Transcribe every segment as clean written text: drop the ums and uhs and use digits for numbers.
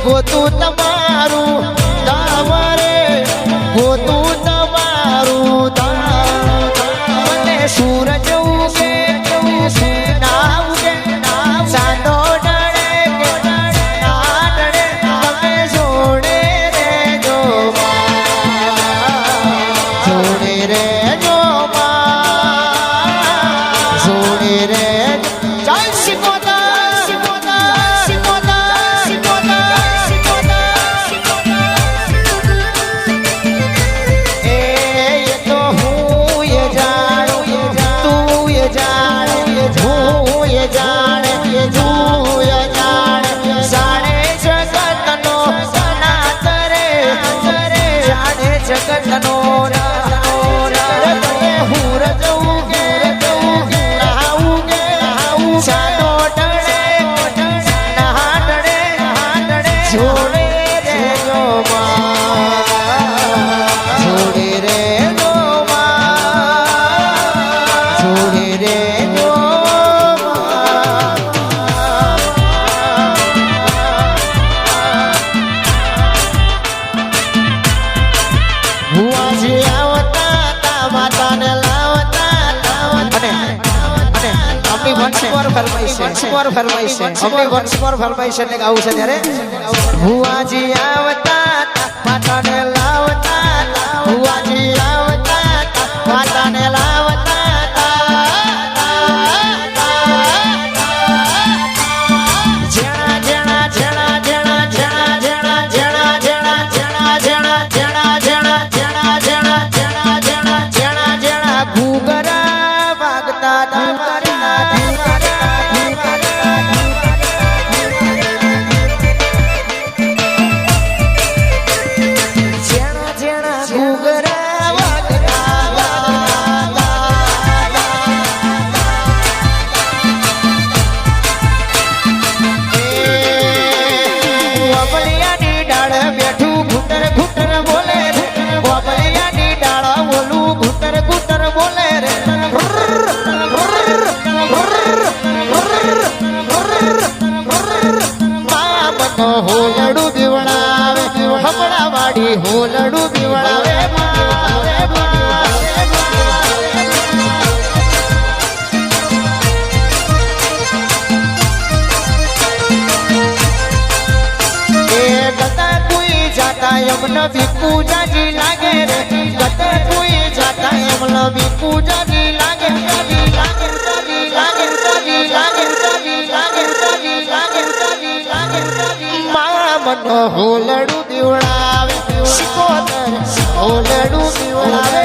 ગોતું તમારું ધામ રે ગોતું તમારું ધામ મને સૂરજ ઉગે ના ઉગે ચાંદો ડળે કે ના ડળે તમે જોડે રેજો જોડે રેજો જોડે રેજો જય શિકોતર ફરમાઈશ એટલે ગાવું છે ત્યારે ભુવાજી આવતા માતાને લાવતા ભુવાજી આવતા માતાને લાવતા જેણા જેણા જેણા જેણા જેણા જેણા જેણા જેણા જેણા જેણા જેણા જેણા જેણા જેણા જેણા જેણા જેણા જેણા ઘૂઘરા વાગતા હોલડું બીવડાવે હમણાં વાડી હોલડું બીવડાવે એ ગતા કોઈ જાતા એમને ભીખુ જાજી લાગે રે ગતા કોઈ જાતા એમને ભીખુ જાજી લાગે લાગે લાગે લાગે લાગે મનો હોલડું બીવડાવે શિકોતર હોલડું બીવડાવે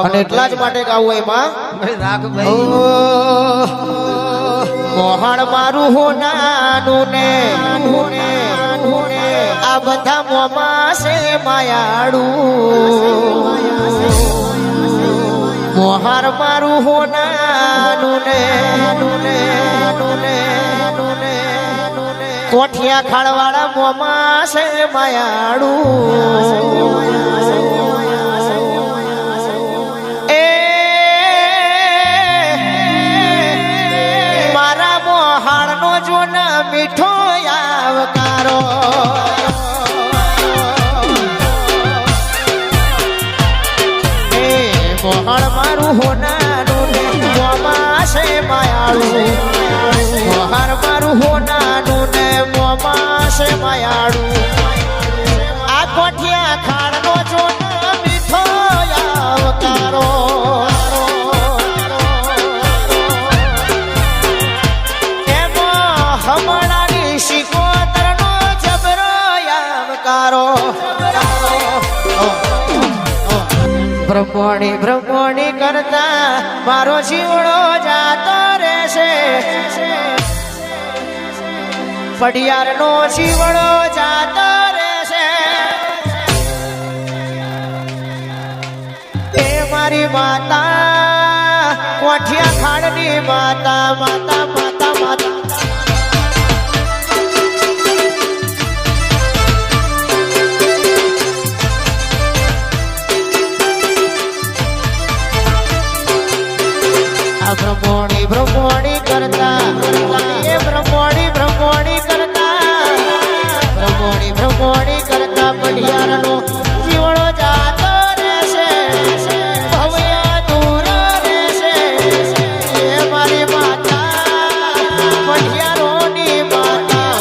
અને એટલા જ માટે ગાવું એમાં મોહણ મારું હો નાનું ને આ બધા મોમાં છે માયાડું મોહાર મારું હો નાનું ને કોઠિયા ખાડવાળા મોમાં છે માયાડું એ મારા મોહાળનો જો ના મીઠો આવકારો મોહણ મારું હોનાનું ને મોમાં છે માયાળું મોહર મારું હોનાનું ને મોમાં છે માયાળું આ કોઠિયા ખાડનો જો મીઠો આવકારો એમાં હમણાંની શિકોતરનો જબરો આવકારો બ્રહ્મણી કરતા મારો જીવડો જાતો રહેશે પડિયારનો જીવડો જાતો રહેશે એ મારી માતા કોઠિયા ખાડની માતા માતા માતા માતા મારા પઢિયારનો જીવડો જાતો રહેશે ભવ્ય દૂર રહેશે એ મારી માતા પઢિયારોની માતા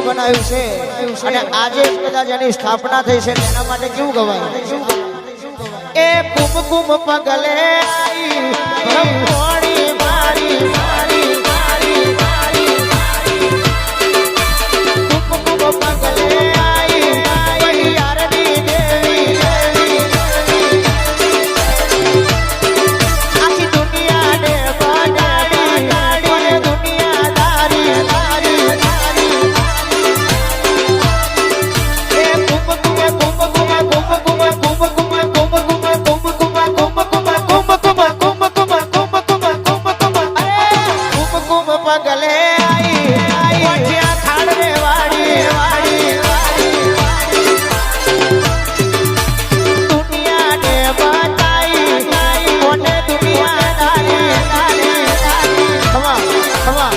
બનાવ્યું છે અને આજે કદાચ એની સ્થાપના થઈ છે એના માટે કેવું ગવાય એ કુમકુમ પગલે આઈ બ્રહ્મણી મારી મારી મારી મારી કુમકુમ પગલે આઈ પઢિયારની દેવી આખી દુનિયાને બનાડી દુનિયાદારી પગલે આઈ પઠિયા ખાડવે વાડી વાડી દુનિયાને બતાઈ કોને દુનિયાદારી ખમા ખમા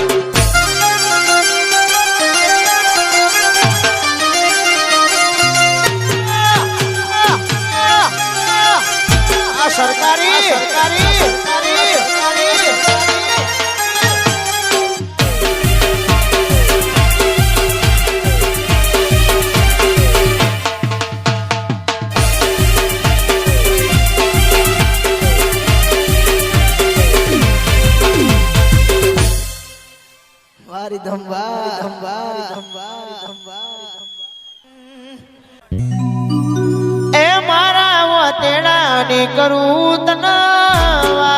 સરકારી સરકારી સરકારી વારી ધંબા ધંબા ધંબા એ મારા વતેડાની કરું તનવા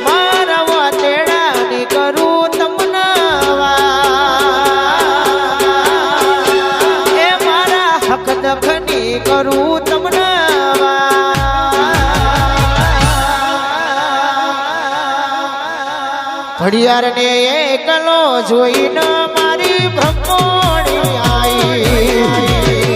મારા વતેડાની કરું તમનવા એ મારા હક દખની કરું તમનવા ઘડિયાળને એકલો જોઈને મારી બ્રહ્મણી આઈ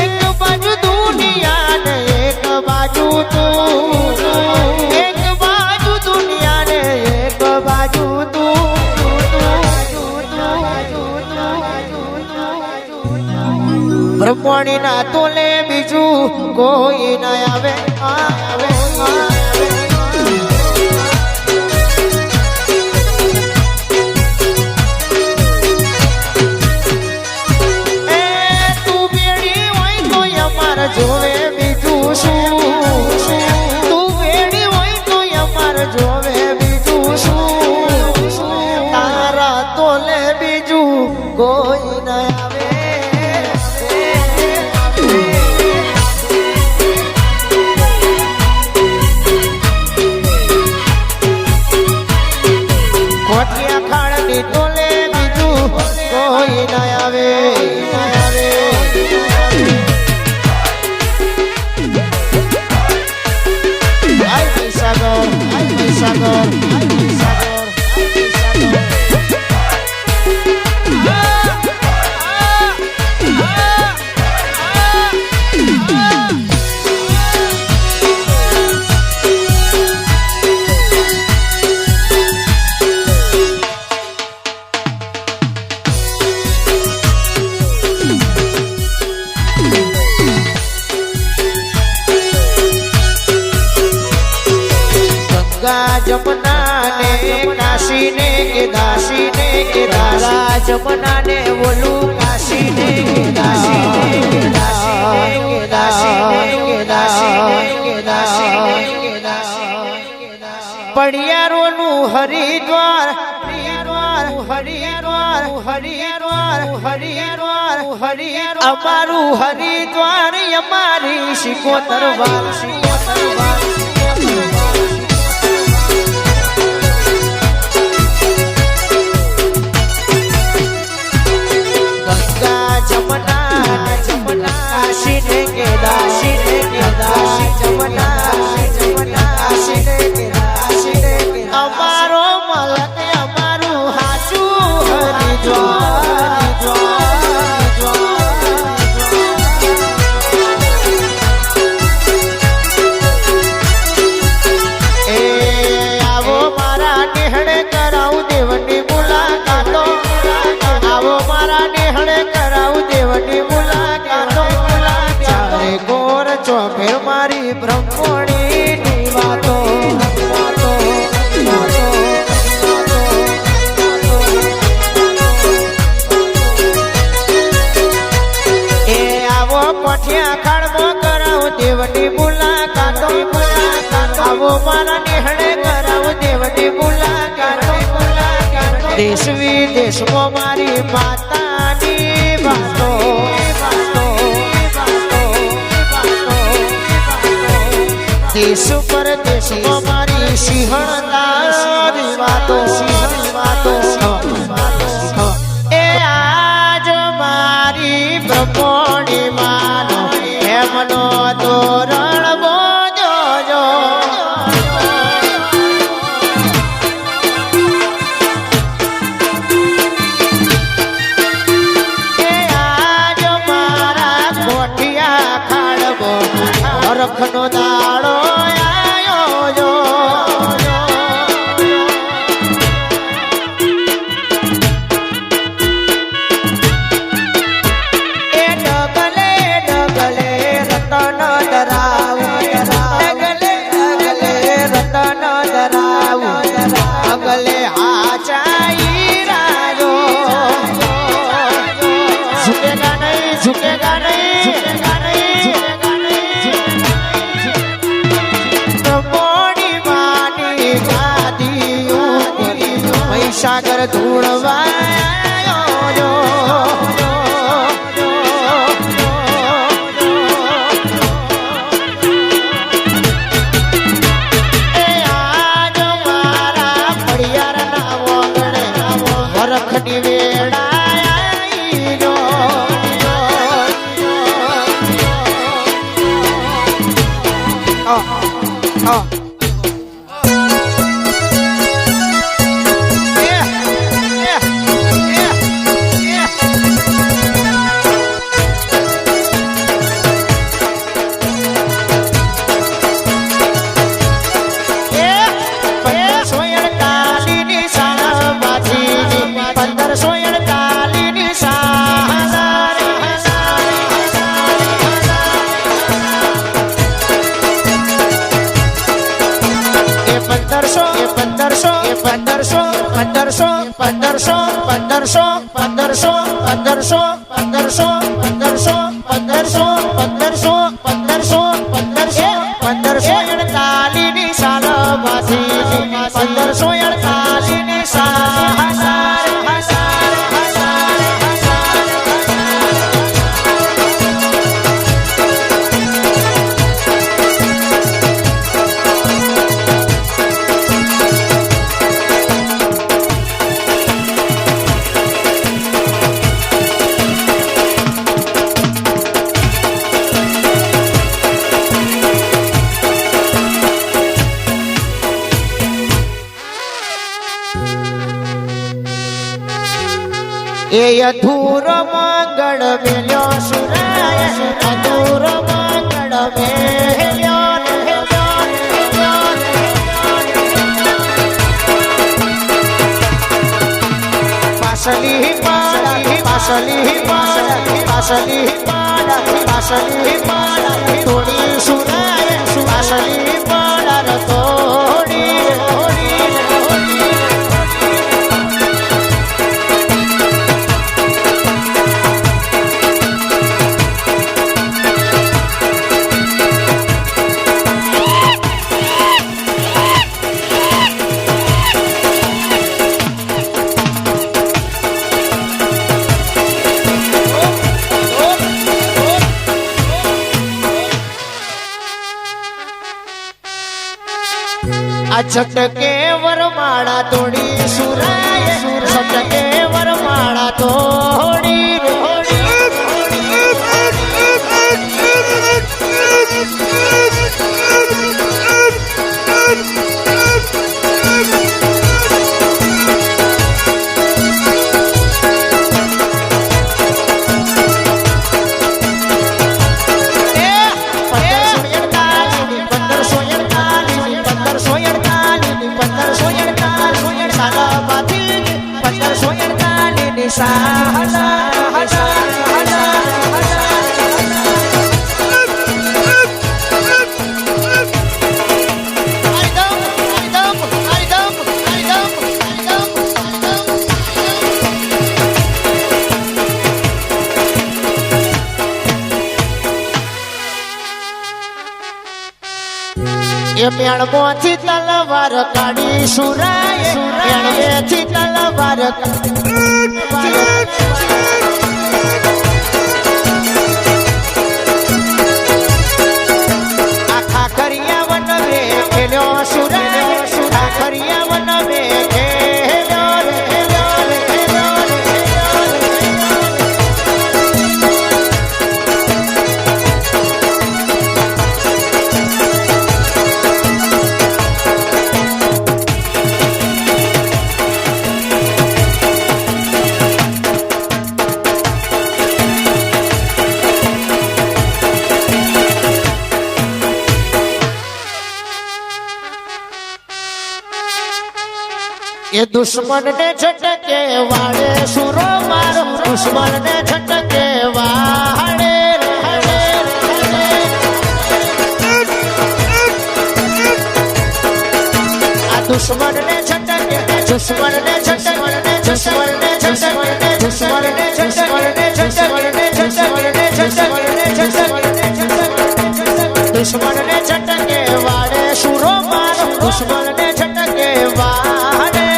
એક બાજુ દુનિયા ને એક બાજુ તું એક બાજુ દુનિયા ને એક બાજુ તું બ્રહ્મણી ના તોલે બીજું કોઈ ના આવે આવે એ તું બેડી હોય તો અમાર જોવે બીજું શું તું બેડી હોય તો અમાર જોવે બીજું શું તારા તોલે બીજું કોઈ ના આવે તોલે બીજું કોઈ ના આવે સાગર जमुना ने काशी ने के दासी ने के दारा जमुना ने बोलू काशी ने के दासी ने के दासी ने के दासी ने के दासी ने के दासी ने के दासी पढ़ियारों हरिद्वार हरिद्वार हरिद्वार हरिद्वार हरिद्वार हरिद्वार अमारू हरिद्वार अमारी शिकोतर बार शिकोतर बार जमुना जमुना દાસીને કે દાસીને કે દાસીને કે અમારો મલક અમારું હાચું આવો મારા નેહળે કરાવું દેવની મુલાકાતો આવો મારા નેહળે કરાવું દેવની મુલાકાતો ચારે ગોર ચોફેર મારી બ્રહ્મણી વાતો પઠિયા ખાડમાં કરાવું દેવની મુલાકાતો આવો મારા નેહળે કરાવું દેવની મુલાકાતો દેશ વિદેશમાં મારી માતાની વાતો દેશ પરદેશમાં મારી સિંહણદાસની વાતો એ આજ મારી બ્રહ્મણી માનો એમનો તોરણ બોજો એ આજ મારા કોઠિયા ખાડબો હરખનો દાડો આયો જો અગલે હાચાઈ રાજો ઝુકેગા નહીં ઝુકેગા નહીં મોડી માની ગાદીઓ મહીસાગર ધૂળવાયો એ અધૂરો મંગળ મેલ્યો સુરાય અધૂરો મંગળ મેલ્યો પાસલી પાડા થોડી સુરાય પાસલી પાડા થોડી झटके वरमाड़ा तोड़ी सुराय झटके वरमाड़ा तोड़ी મેળમાંથી તલવાર કાઢી સુરાય મેળવેથી તલવાર આખા કરિયા વન રે ખેલ્યો સુરાય ખરિયા વન રે ये दुश्मन ने झटके वाड़े सुरो मारो दुश्मन ने झटके वाड़े दुश्मन ने झटके दुश्मन ने झटके दुश्मन ने झटके दुश्मन ने झटके दुश्मन ने झटके दुश्मन ने झटके वाड़े सुरो मारो दुश्मन ने झटके वाड़े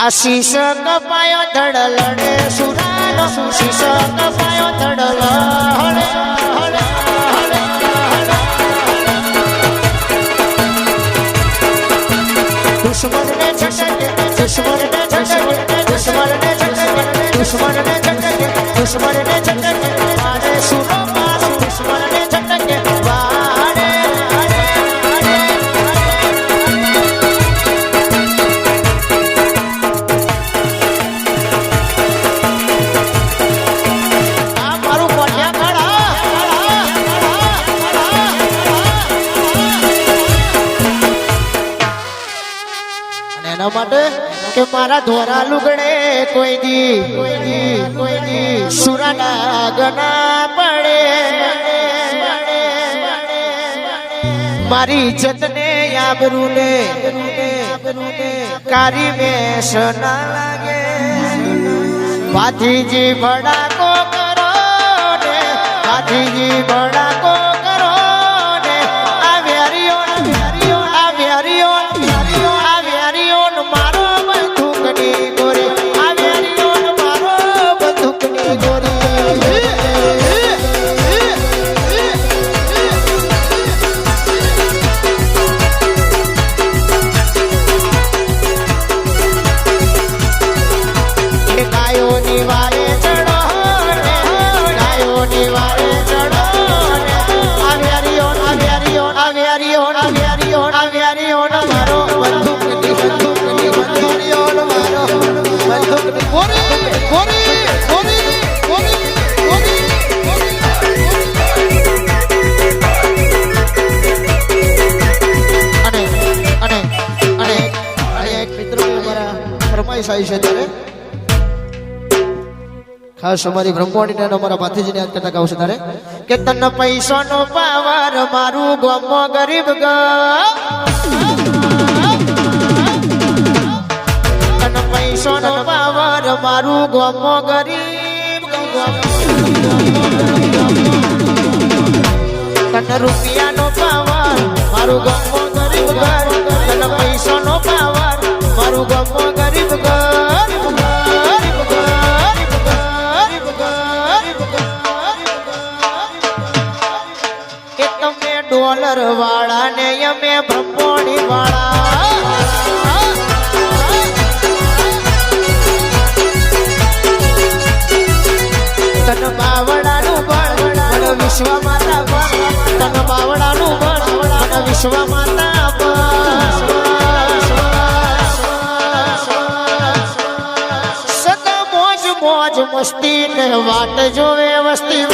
आशीष कपायो धड़ लड़े सुरानो शीश कपायो धड़ लड़े दुश्मन ने झटके दुश्मन ने झटके दुश्मन ने झटके दुश्मन ने झटके दुश्मन ने झटके मारे सुनो मारो दुश्मन ने झटके वारे માટે કે મારા ધોરા લુગડે કોઈ દી સુરા ડાગના પડે મારી ઇજ્જત ને આબરૂ ને કારી વેશ ના લાગે ભાતીજી ભડાકો કરો ને ભાતીજી ભડાકો કરો ને આ વેરીઓ આ વેરીઓ મારો બંદૂકની ગોરી આ વેરીઓ મારો બંદૂકની ગોરી ગાયોની વારે ચડો ગાયોની વારે ચડો આ વેરીઓ આ વેરીઓ આ વેરીઓ આ વેરીઓ આ વેરીઓ મારો બંદૂકની ખાસ અમારી બ્રહ્મવાણી અમારા ભાતીજીને યાદ કરતા ગાવ છે તારે કે તન પૈસાનો પાવર મારું ગમો ગરીબ તન પૈસાનો પાવર મારું ગમો ગરીબ તન રૂપિયાનો પાવર મારું ગમો ગરીબ તન પૈસાનો પાવર મારું ગમો ગરીબ ડોલર વાળા ને અમે બ્રહ્મોણી વાળા તન બાવડાનું બળ વિશ્વ માતા તન બાવડાનું બસવા માતા બસ સદા મોજ મોજ મસ્તી ને વાટ જોવે વસ્તી